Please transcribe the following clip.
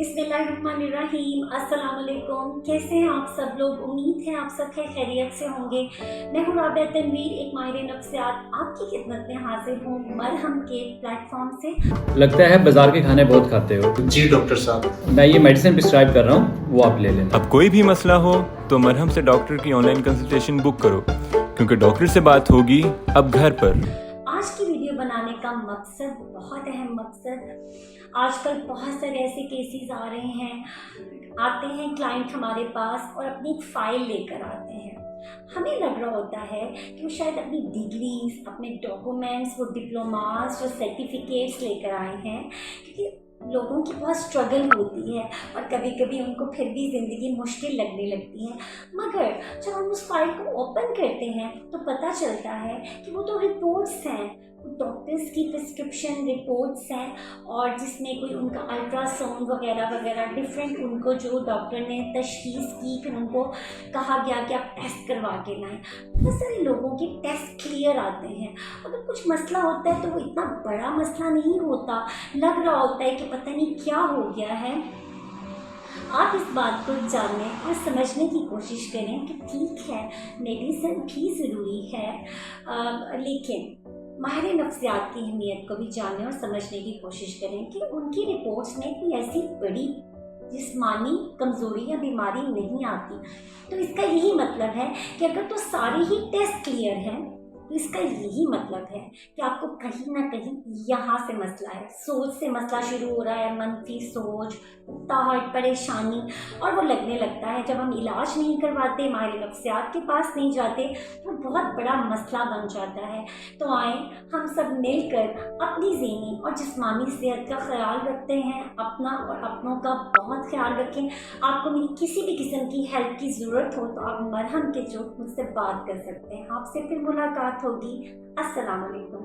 बिस्मिल्लाहिर्रहमानिर्रहीम। अस्सलाम वालेकुम। कैसे हैं आप सब लोग? उम्मीद है आप सब खैरियत से होंगे। मैं हूँ राबिया तनवीर, एक माहिर नफ्सियात आपकी खिदमत में हाजिर हूँ मरहम के प्लेटफॉर्म से। लगता है बाजार के खाने बहुत खाते हो। जी डॉक्टर साहब, मैं ये मेडिसिन प्रिस्क्राइब कर रहा हूँ, वो आप ले लेना। अब कोई भी मसला हो तो मरहम से डॉक्टर की ऑनलाइन कंसल्टेशन बुक करो, क्योंकि डॉक्टर से बात होगी अब घर पर। आज की वीडियो बनाने का मकसद, बहुत अहम मकसद, आजकल बहुत सारे ऐसे केसेस आ रहे हैं, आते हैं क्लाइंट हमारे पास और अपनी एक फ़ाइल लेकर आते हैं। हमें लग रहा होता है कि वो शायद अपनी डिग्रीज, अपने डॉक्यूमेंट्स, वो डिप्लोमास, जो सर्टिफिकेट्स लेकर आए हैं, क्योंकि लोगों की बहुत स्ट्रगल होती है और कभी कभी उनको फिर भी ज़िंदगी मुश्किल लगने लगती है। मगर जब हम उस फाइल को ओपन करते हैं तो पता चलता है कि वो तो रिपोर्ट्स हैं, डॉक्टर्स की प्रिस्क्रिप्शन रिपोर्ट्स हैं, और जिसमें कोई उनका अल्ट्रासाउंड वगैरह वगैरह डिफरेंट, उनको जो डॉक्टर ने तशखीस की, फिर उनको कहा गया कि आप टेस्ट करवा के लाएं। बहुत सारे लोगों के टेस्ट क्लियर आते हैं। अगर कुछ मसला होता है तो वो इतना बड़ा मसला नहीं होता, लग रहा होता है कि पता नहीं क्या हो गया है। आप इस बात को जानने और समझने की कोशिश करें कि ठीक है, मेडिसिन भी ज़रूरी है, लेकिन माहिर नफ्सियात की अहमियत को भी जानने और समझने की कोशिश करें कि उनकी रिपोर्ट्स में कोई ऐसी बड़ी जिस्मानी कमज़ोरी या बीमारी नहीं आती। तो इसका यही मतलब है कि अगर तो सारे ही टेस्ट क्लियर हैं तो इसका यही मतलब है कि आपको कहीं ना कहीं यहाँ से मसला है, सोच से मसला शुरू हो रहा है, मनफी सोच, उकताहट, परेशानी, और वो लगने लगता है जब हम इलाज नहीं करवाते, माहिर नफ्सियात के पास नहीं जाते, तो बहुत बड़ा मसला बन जाता है। तो आए हम सब मिलकर अपनी ज़हनी और जिस्मानी सेहत का ख्याल रखते हैं, अपना और अपनों का बहुत ख्याल रखें। आपको मेरी किसी भी किस्म की हेल्प की ज़रूरत हो तो आप मरहम के थ्रू मुझसे बात कर सकते हैं। आपसे फिर मुलाकात होगी। अस्सलाम वालेकुम।